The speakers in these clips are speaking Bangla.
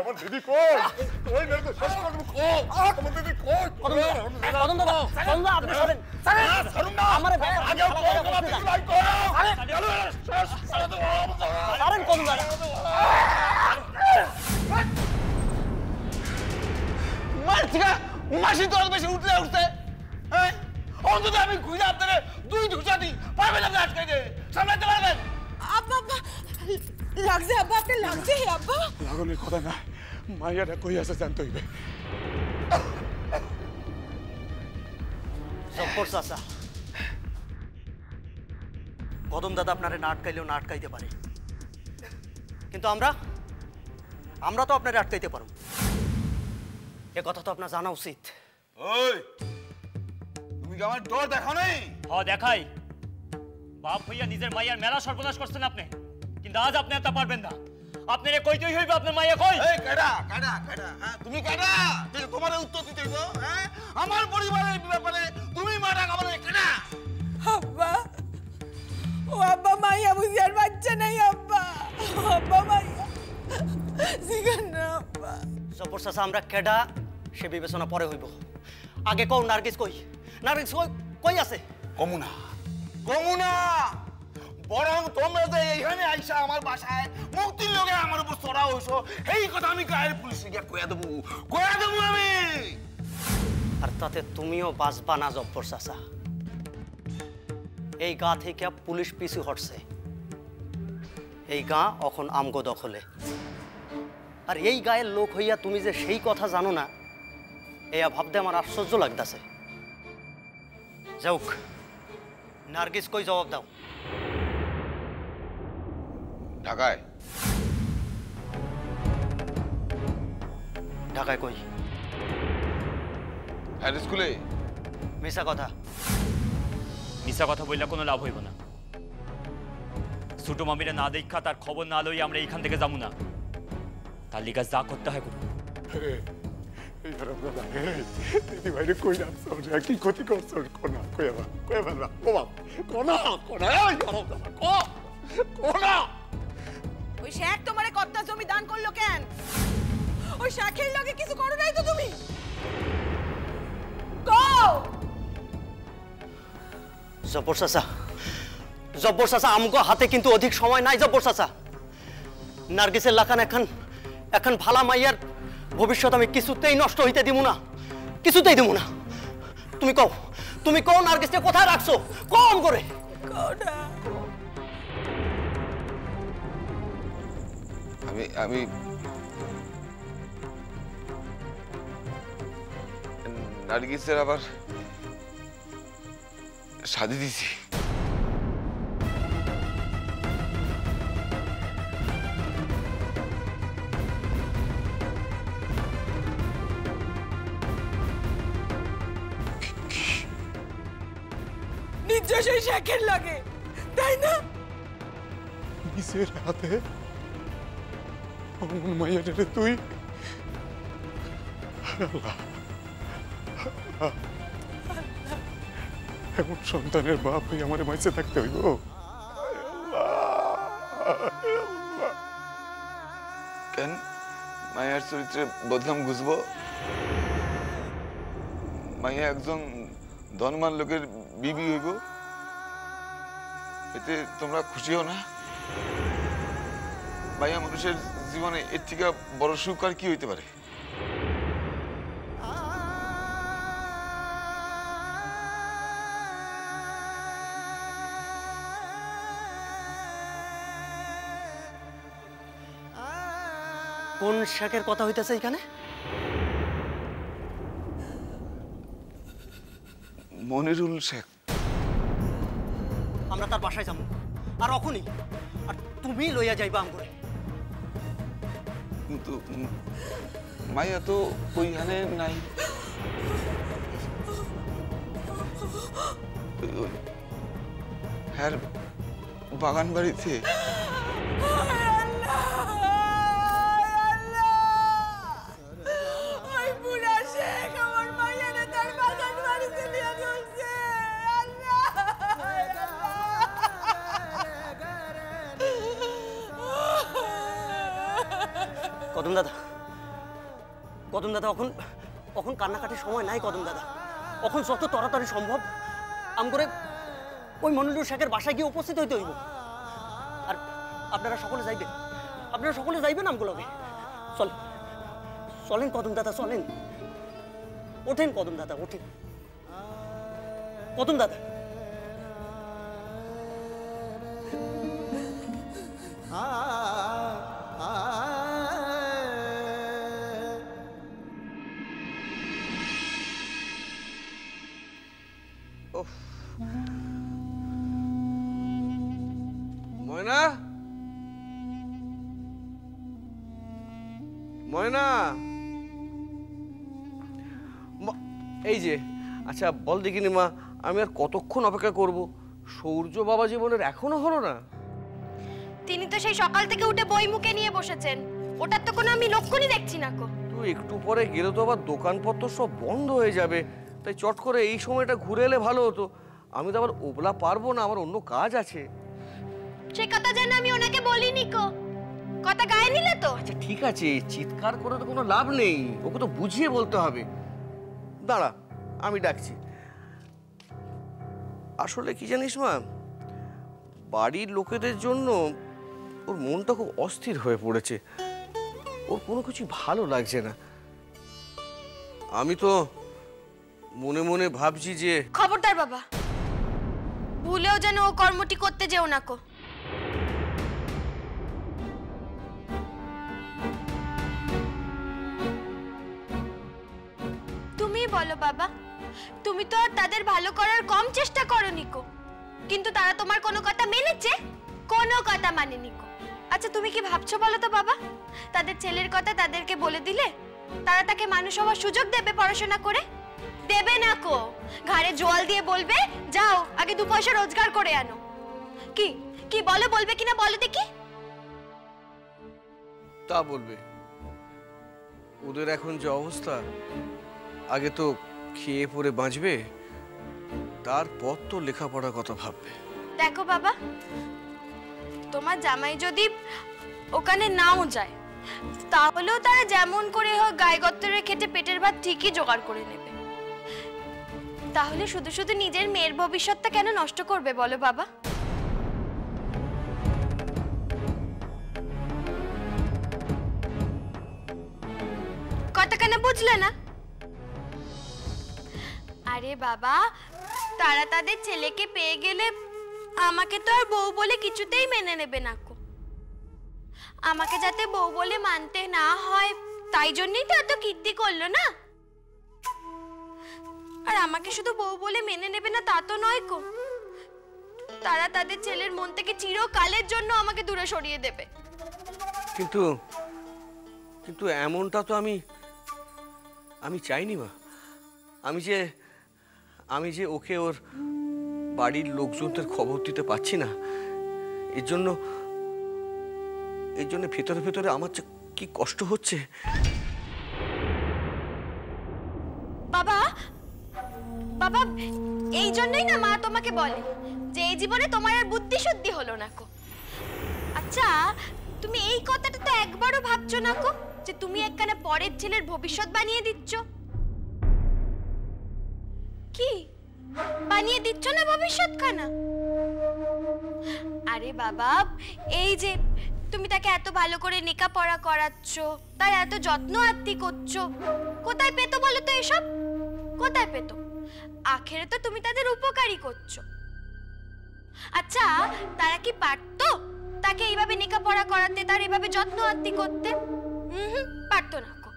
আমার দিদি কই কই না তো শেষ করে দেব কই আমার দিদি কই কদম দাদা আপনি সরেন সরুন না আমারে আগে কই আমার দিদি লাই কই শেষ করে দেব সরেন কদম দাদা মাসি তো বেশি উঠতে হ্যাঁ অন্তত আমি খুঁজে আপনারে 2 ঘুষা দিই পারবেন আপনি আটকে দে সামলাতে পারবেন আব্বা আব্বা লাগছে আব্বা আপনি লাগছে আব্বা লাগানোর কথা না মাইয়াটা কই আছে জানতে হইবে জব্বর চাচা কদম দাদা আপনারে না আটকাইলেও না আটকাইতে পারে কিন্তু আমরা তো আপনারে আটকাইতে পারব এ কথা তো আপনার জানা উচিত ওই তুমি কি আমার ডর দেখো নাই দেখাই বাপ হইয়া নিজের মাইয়ার মেলা সর্বনাশ করছেন আপনি কিন্তু আজ আপনি তা পারবেন না আপনারে কইতেই হইবে আপনার মাইয়া কই এই কাডা হ্যাঁ তুমি কাডা তোমার উত্তর দিতে হইব হ্যাঁ আমার পরিবারের ব্যাপারে তুমি মারা খাবে কাডা আব্বা ও আব্বা মাইয়া বুঝিয়ার বাচ্চা নাই আব্বা আব্বা মাইয়া জিগান না আব্বা জব্বর চাচা আমরা কেডা সে বিবেচনা পরে হইব আগে কও নার্গিস কই কই আছে কমুনা বরং তোমরা যে এইখানে আইসা আমার বাসায় মুক্তির লগে আমার উপর চড়া হইছো এই কথা আমি গায়ের পুলিশে গিয়া কইয়া দেবো আমি আর তাতে তুমিও বাঁচবা না জব্বর চাচা এই গা থেকে পুলিশ পিছু হটছে এই গা এখন আমগো দখলে আর এই গায়ের লোক হইয়া তুমি যে সেই কথা জানো না এয়া ভাবতে আমার আশ্চর্য লাগতাছে যাওক নার্গিস কই জবাব দাও ঢাকায় কই হাই স্কুলে মিছা কথা মিছা কথা বললে কোনো লাভ হইব না ছোট মামিরা না দেখা তার খবর না লই আমরা এইখান থেকে যাবো না তার লিগা যা করতে হয় করবো এই হারাম দাদা দিদি ভাইরে কই রাখছো কি ক্ষতি করছো কোনা কই আবার কোনা এই হারাম দাদা কোনা ওই শেখ তোমারে কত্তা জমি দান করলো কেন ওই শেখের লগে কিছু করো নাই তো তুমি কও জব্বর চাচা আমগো হাতে কিন্তু অধিক সময় নাই জব্বর চাচা নার্গিসের লাখান এখন ভালা মাইয়ার ভবিষ্যৎ আমি কিছুতেই নষ্ট হইতে দিব না তুমি কও নার্গিসকে কোথায় রাখছো কম করে আমি নার্গিসের আবার শাদি দিছি নিশ্চয় শেখের লাগে তাই না নিজের হাতে অমন মাইয়াটারে তুই এমন সন্তানের বাপ হয়ে আমার মাইসে থাকতে হইব কেন মায়ের চরিত্রে বদনাম গুজবো মাইয়া একজন ধনমান লোকের বিবি হইব এতে তোমরা খুশি হও না মাইয়া মানুষের জীবনে এর থেকে বড় সুখ আর কি হইতে পারে কোন শেখের কথা হইতেছে এখানে মনিরুল শেখ আমরা তার বাসায় যাবো আর অখনই আর তুমি লইয়া যাইবা আমগরে কিন্তু মাইয়া তো ওইখানে নাই হ্যাঁ বাগান বাড়িতে কদম দাদা কদম দাদা এখন কান্নাকাটির সময় নাই কদম দাদা। এখন যত তাড়াতাড়ি সম্ভব আমগরে ওই মনিরুল শেখের বাসায় গিয়ে উপস্থিত হইতে হইব। আর আপনারা সকলে যাইবেন আমগুলোকে। চলেন কদম দাদা, চলেন। ওঠেন কদম দাদা, ওঠেন কদম দাদা। ময়না, ময়না, এই যে। আচ্ছা বল দেখিনি মা, আমি আর কতক্ষণ অপেক্ষা করব? সূর্য বাবা জীবনের এখনো হলো না? তিনি তো সেই সকাল থেকে উঠে বই মুখে নিয়ে বসেছেন, ওটার তো কোনো আমি লক্ষণই দেখছি না কো। তুই একটু পরে গেলে তো আবার দোকানপত্র সব বন্ধ হয়ে যাবে, তাই চট করে এই সময়টা ঘুরে এলে ভালো হতো। আমি তো আবার ওবলা পারবো না, আমার অন্য কাজ আছে। সে কথা যেন আমি ওনাকে বলিনি কো, কথা গায়ে নিলে তো। আচ্ছা ঠিক আছে, চিৎকার করে তো কোনো লাভ নেই, ওকে তো বুঝিয়ে বলতে হবে। দাঁড়া, আমি ডাকছি। আসলে কি জানিস মা, বাড়ির লোকেদের জন্য ওর মনটা খুব অস্থির হয়ে পড়েছে, ওর কোনো কিছু ভালো লাগছে না। আমি তো মনে মনে ভাবছি যে খবরদার বাবা, ভুলেও যেন ও কর্মটি করতে যেও না কো। তুমি বলো বাবা, তুমি তো আর তাদের ভালো করার কম চেষ্টা করনি কো, কিন্তু তারা তোমার কোনো কথা মেনেছে? কোনো কথা মানেনি কো। আচ্ছা তুমি কি ভাবছো বলো তো বাবা, তাদের ছেলের কথা তাদেরকে বলে দিলে তারা তাকে মানুষ হওয়ার সুযোগ দেবে পড়াশোনা করে? দেবে না কো, ঘাড়ে জোয়াল দিয়ে বলবে যাও আগে 2 পয়সা রোজগার করে আনো। কি কি বলো, বলবে কিনা বলো দেখি? তা বলবে। ওদের এখন যে অবস্থা, আগে তো খেয়ে পরে বাঁচবে, তারপর তো লেখাপড়ার কথা ভাববে। দেখো বাবা, তোমার জামাই যদি ওখানে নাও যায়, তাহলেও তারা যেমন করে হোক গায়ে গত্তরে খেটে পেটের ভাত ঠিকই জোগাড় করে নেবে। তাহলে শুধু শুধু নিজের মেয়ের ভবিষ্যৎটা কেন নষ্ট করবে বলো বাবা? কথা কেন বুঝলে না? আরে বাবা, তারা তাদের ছেলেকে পেয়ে গেলে আমাকে তো আর বউ বলে কিছুতেই মেনে নেবে না কো। আমাকে যাতে বউ বলে মানতে না হয় তাই জন্যই তো এত কীর্তি করলো না। আর আমাকে শুধু বউ বলে মেনে নেবে না তা তো নয় কো, তারা তাদের ছেলের মন থেকে চিরকালের জন্য আমাকে দূরে সরিয়ে দেবে। কিন্তু কিন্তু এমনটা তো আমি চাইনি মা। আমি যে ওকে ওর বাড়ির লোকজনদের খবর দিতে পারছি না, এর জন্য ভেতরে ভেতরে আমার যে কি কষ্ট হচ্ছে। বাবা বাবা, এই জন্যই না মা তোমাকে বলে যে এই জীবনে তোমার আর বুদ্ধি শুদ্ধি হলো না কো। আচ্ছা তুমি এই কথাটা তো একবারও ভাবছো না কো যে তুমি একখানে পরের ছেলের ভবিষ্যৎ বানিয়ে দিচ্ছ? কি বানিয়ে দিচ্ছ না ভবিষ্যৎ খানা? আরে বাবা, এই যে তুমি তাকে এত ভালো করে লেখাপড়া করাচ্ছ, তার এত যত্ন আত্তি করছো, কোথায় পেতো বলো তো এসব? কোথায় পেতো? আখেরে তো তুমি তাদের উপকারী করছো। আচ্ছা তারা কি পারতো তাকে এইভাবে লেখাপড়া করাতে, তার এইভাবে যত্ন আত্তি করতে? পারতো না কো।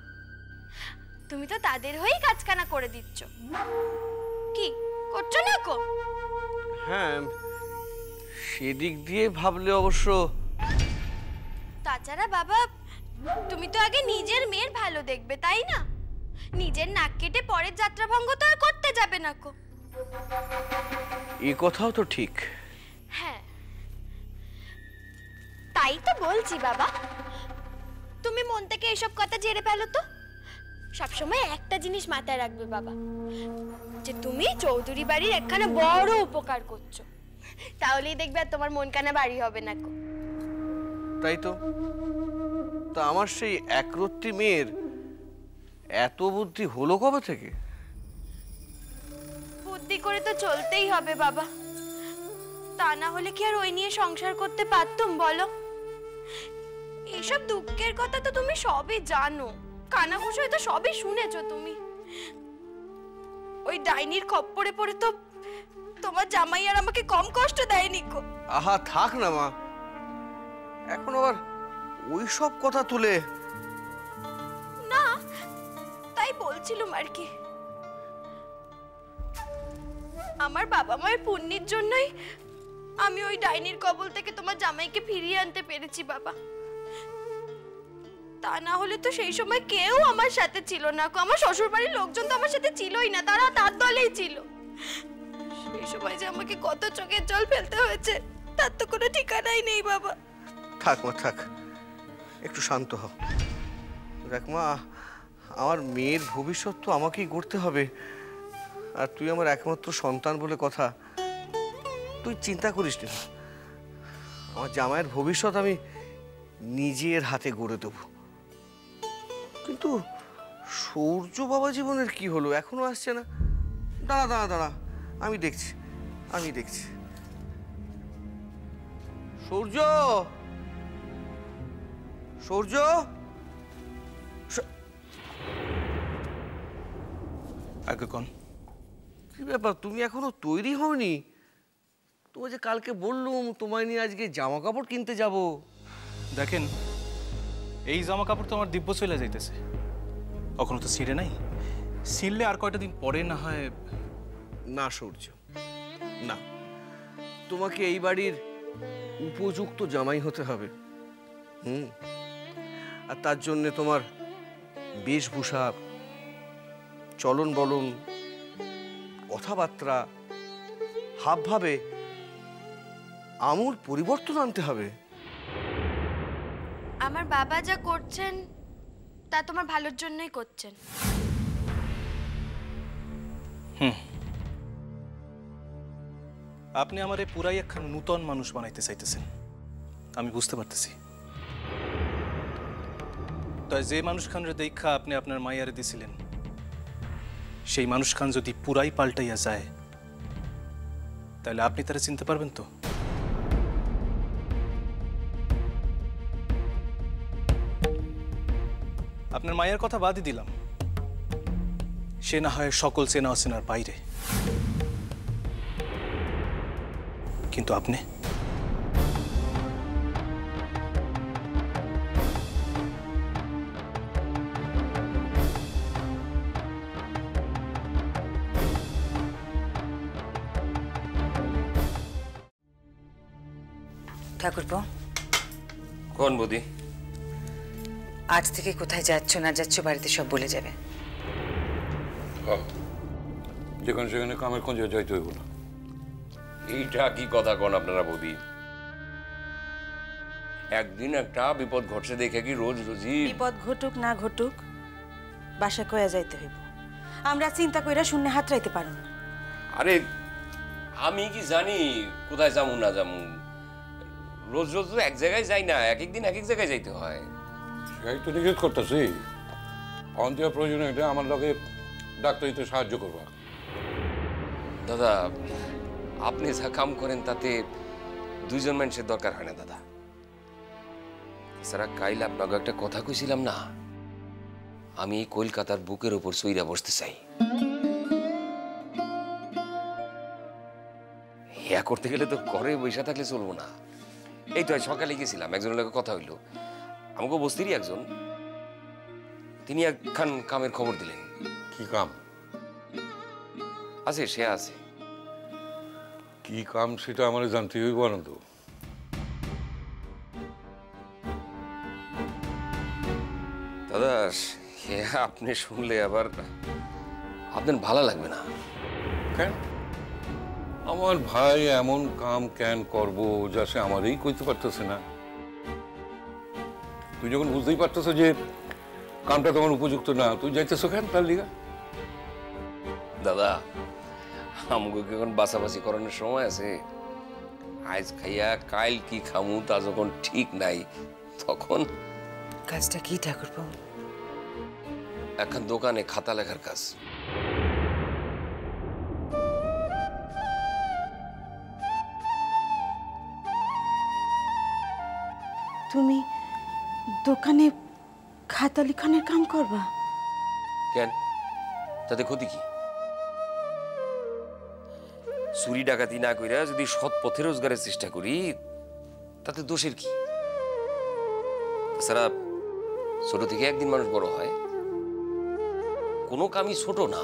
তুমি তো তাদের হয়েই কাজকানা করে দিচ্ছ। কি করছো না কো? হ্যাঁ, সেদিক দিয়ে ভাবলে অবশ্য। তাছাড়া বাবা, তুমি তো আগে নিজের মেয়ের ভালো দেখবে তাই না? নিজের নাক কেটে পরের যাত্রাভঙ্গ তো আর করতে যাবে না কো। এই কথাও তো ঠিক। হ্যাঁ তাই তো বলছি বাবা, তুমি মন থেকে এসব কথা ঝেড়ে ফেলো তো। সবসময় একটা জিনিস মাথায় রাখবে বাবা, যে তুমি চৌধুরী বাড়ির একখানা বড় উপকার করছো, তাহলেই দেখবে আর তোমার মন কানা ভারী হবে না কো। তাই তো। তা আমার সেই একরত্তি মেয়ের এত বুদ্ধি হলো কবে থেকে? বুদ্ধি করে তো চলতেই হবে বাবা, তা না হলে কি আর ওই নিয়ে সংসার করতে পারতুম বলো? এইসব দুঃখের কথা তো তুমি সবই জানো, কানাঘুষো তো সবই শুনেছো তুমি। ওই ডাইনির খপ্পরে পড়ে তো তোমার জামাই আর আমাকে কম কষ্ট দেয়নি গো। আহা থাক না মা, এখন আবার ওই সব কথা তুলে। না তাই বলছিলাম আর কি, আমার বাবা মায়ের পুণ্যের জন্যই আমি ওই ডাইনির কবল থেকে তোমার জামাইকে ফিরিয়ে আনতে পেরেছি বাবা। তা না হলে তো সেই সময় কেউ আমার সাথে ছিল না, আমার শ্বশুর বাড়ির লোকজন তো আমার সাথে ছিলই না, তারা তার দলেই ছিল। সেই সময় যে আমাকে কত চোখের জল ফেলতে হয়েছে তার তো কোনো ঠিকানাই নেই বাবা। থাক মা থাক, একটু শান্ত হও। দেখ মা, আমার মেয়ের ভবিষ্যৎ তো আমাকেই গড়তে হবে, আর তুই আমার একমাত্র সন্তান বলে কথা। তুই চিন্তা করিস না, আমার জামাইয়ের ভবিষ্যৎ আমি নিজের হাতে গড়ে দেব। কিন্তু সূর্য বাবা জীবনের কি হলো, এখনো আসছে না? দাঁড়া দাঁড়া দাঁড়া, আমি দেখছি। সূর্য, সূর্য, আগে কোন কি ব্যাপার, তুমি এখনো তৈরি হওনি? তোমায় যে কালকে বললুম তোমায় নিয়ে আজকে জামা কাপড় কিনতে যাব। দেখেন, এই জামা কাপড় তো আমার দিব্য চলে যাইতেছে, কখনো তো ছিঁড়ে নাই। ছিঁড়লে আর কয়টা দিন পরে না হয়। না সূর্য, না, তোমাকে এই বাড়ির উপযুক্ত জামাই হতে হবে। আর তার জন্য তোমার বেশভূষা, চলন বলন, কথাবার্তা, হাবভাবে আমূল পরিবর্তন আনতে হবে। আমার বাবা যা করছেন তা তোমার ভালোর জন্যই করছেন। আপনি আমার এই পুরাই একখান নূতন মানুষ বানাইতে চাইতেছেন, আমি বুঝতে পারতেছি। তাই যে মানুষ খানরে দেখা আপনি আপনার মাইয়ারে দিছিলেন, সেই মানুষ খান যদি পুরাই পাল্টাইয়া যায়, তাহলে আপনি তারা চিনতে পারবেন তো? আপনার মায়ের কথা বাদই দিলাম, সে না হয় সকল চেনা অচেনার বাইরে, কিন্তু আপনি ঠাকুরপো, কোন বৌদি? আজ থেকে কোথায় যাচ্ছ না যাচ্ছ বাড়িতে সব বলে যাবে। যেখানে সেখানে কামের খোঁজে যাইতে হইব না। এইটা কি কথা কোন আপনারা বৌদি? একদিন একটা বিপদ ঘটছে দেখে কি রোজ রোজই বিপদ ঘটুক না ঘটুক বাসা কয়া যাইতে হইব। আমরা চিন্তা কইরা শূন্য হাত রাইতে পারো না। আরে আমি কি জানি কোথায় যাবো না যাবো? রোজ রোজ তো এক জায়গায় যাই না, এক একদিন এক এক জায়গায় যাইতে হয়। সেই তো নিষেধ করতেছি, অন্ত্য প্রয়োজনে এটা আমার লগে ডাক্তারিতে সাহায্য করবা। দাদা, আপনি যা কাম করেন তাতে দুইজন মানুষের দরকার হয় না দাদা। সারা কাইল আপনাকে একটা কথা কইছিলাম না, আমি কলকাতার বুকের উপর সইরা বসতে চাই। হ্যাঁ করতে গেলে তো ঘরে বসে থাকলে চলবো না। এই তো সকালে গেছিলাম, একজনের লোকের কথা হইলো, আমাকে বস্তিরই একজন, তিনি একখান কামের খবর দিলেন। কি কাম? আছে, সে আছে। কি কাম সেটা আমার জানতে হইব না তো। দাদা, আপনি শুনলে আবার আপনার ভালো লাগবে না। কেন? আমার ভাই এমন কাম কেন করবো যা সে আমারই কইতে পারতেছে না? তুই যখন বুঝতেই পারতেছ যে কামটা তোমার উপযুক্ত না, তুই যাইতেছো কেন তার লিগা? দাদা, আমাকে এখন বাছাবাছি করানোর সময় আছে? আজ খাইয়া কাইল কি খামু তা যখন ঠিক নাই, তখন কাজটা কি ঠাকুরপো? এখন দোকানে খাতা লেখার কাজ। তুমি দোকানে খাতা লিখনের কাম করবা? কেন, তাতে ক্ষতি কি? চুরি ডাকাতি না কইরা যদি সৎ পথে রোজগারের চেষ্টা করি তাতে দোষের কি? তাছাড়া ছোট থেকে একদিন মানুষ বড় হয়, কোনো কামই ছোট না।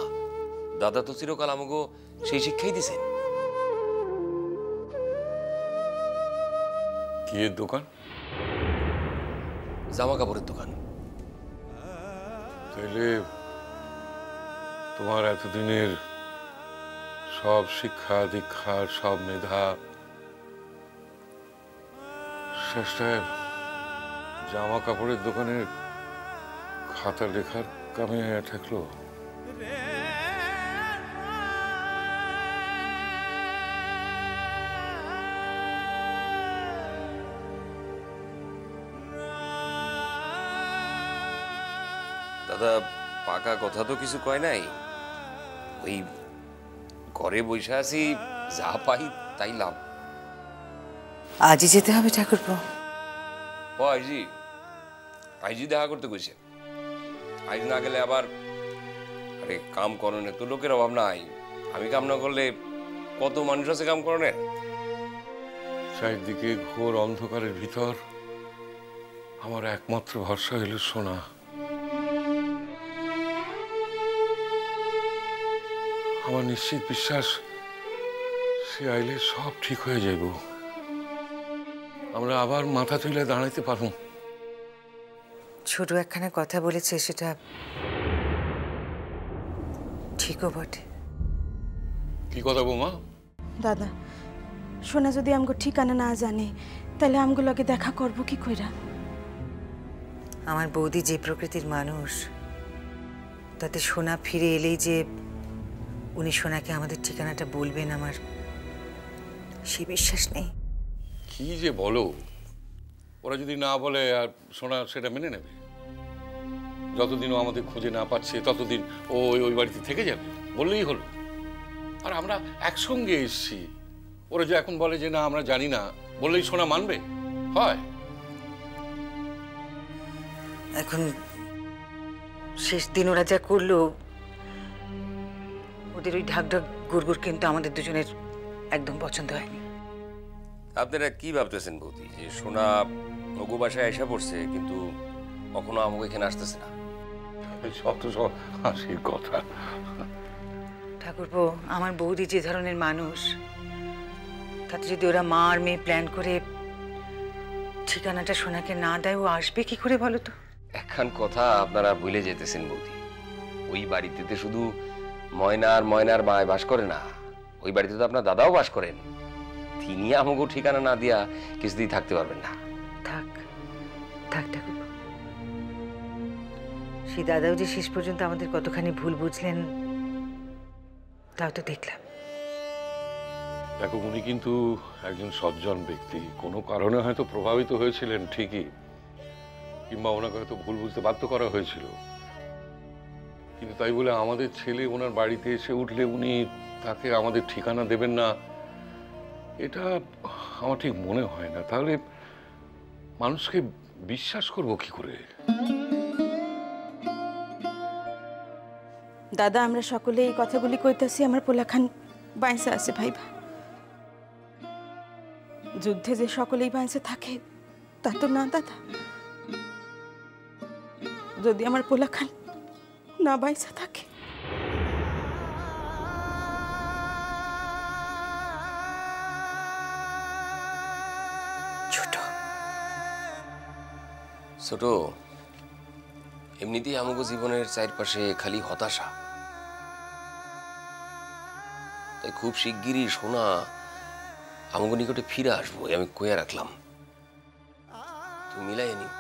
দাদা তো চিরকাল আমাকে সেই শিক্ষাই দিছেন। কি এর দোকান? জামা কাপড়ের দোকান। তাইলে তোমার এতদিনের সব শিক্ষা দীক্ষার সব মেধা শেষটায় জামা কাপড়ের দোকানের খাতা লেখার কামে ঠেকলো। দাদা পাকা কথা তো কিছু কয় নাই, ওই ঘরে বসে আছি, যা পাই তাই লাভ। আজই যেতে হবে ঠাকুরপো? ও আইজি, আইজি দেখা করতে কইছে। আইজ না গেলে আবার, আরে কাম করণে তো লোকের অভাব নাই। আমি কাম না করলে কত মানুষ আছে কাম করণে। চারিদিকে ঘোর অন্ধকারের ভিতর আমার একমাত্র ভরসা হইল সোনা। আমার নিশ্চিত বিশ্বাস সে আইলে সব ঠিক হয়ে যাইব, আমরা আবার মাথা তুলে দাঁড়াইতে পারব। ছোট একখানা কথা বলেছে, সেটা ঠিকও বটে। কি কথা বৌমা? দাদা, সোনা যদি আমগো ঠিকানা না জানে তাহলে আমগো লগে দেখা করব কি কইরা? আমার বৌদি যে প্রকৃতির মানুষ, তাতে সোনা ফিরে এলেই যে উনি সোনাকে আমাদের ঠিকানাটা বলবেন, আমার সে বিশ্বাস নেই। কি যে বলো, ওরা যদি না বলে আর সোনা সেটা মেনে নেবে? যতদিন ও আমাদের খুঁজে না পাচ্ছে ততদিন ও ওই বাড়িতে থেকে যাবে, বললেই হলো। আর আমরা একসঙ্গে এসছি, ওরা যে এখন বলে যে না আমরা জানি না, বললেই সোনা মানবে? হয়? এখন শেষ দিন ওরা যা করলো, ওদের ওই ঢাক ঢাক গুড়গুড় কিন্তু আমাদের দুজনের একদম পছন্দ হয়নি। আপনারা কি ভাবতেছেন বৌদি, যে সোনা মগু বাসায় এসে পড়ছে কিন্তু কখনো আমাকে এখানে আসতেছে না? সব তো সব হাসির কথা। ঠাকুরপো, আমার বৌদি যে ধরনের মানুষ, তাতে যদি ওরা মা আর মেয়ে প্ল্যান করে ঠিকানাটা সোনাকে না দেয়, ও আসবে কি করে বলো তো? এখন কথা আপনারা ভুলে যেতেছেন বৌদি, ওই বাড়িতে শুধু ময়না আর ময়নার মায় বাস করে না, ওই বাড়িতে তো আপনার দাদাও বাস করেন। তিনি আমাকে ঠিকানা না দিয়া কিছুদিন থাকতে পারবেন না। থাক থাক ঠাকুরপো, সেই দাদাও যে শেষ পর্যন্ত আমাদের কতখানি ভুল বুঝলেন তাও তো দেখলাম। দেখো, উনি কিন্তু একজন সজ্জন ব্যক্তি, কোনো কারণে হয়তো প্রভাবিত হয়েছিলেন ঠিকই, কিংবা ওনাকে হয়তো ভুল বুঝতে বাধ্য করা হয়েছিল, কিন্তু তাই বলে আমাদের ছেলে ওনার বাড়িতে এসে উঠলে উনি তাকে আমাদের ঠিকানা দেবেন না, এটা আমার ঠিক মনে হয় না। তাহলে মানুষকে বিশ্বাস করব কি করে? দাদা, আমরা সকলে এই কথাগুলি কইতাছি আমার পোলাখান বাইসে আছে ভাইবা। যুদ্ধে যে সকলেই বাইসে থাকে তা তো না দাদা। যদি আমার পোলাখান না বাইসে থাকে, ছোট ছোট এমনিতেই আমাকে জীবনের চারপাশে খালি হতাশা, তাই খুব শিগগিরই সোনা আমাকে নিকটে ফিরে আসবো, আমি কইয়া রাখলাম। তুমি মিলাই নিও।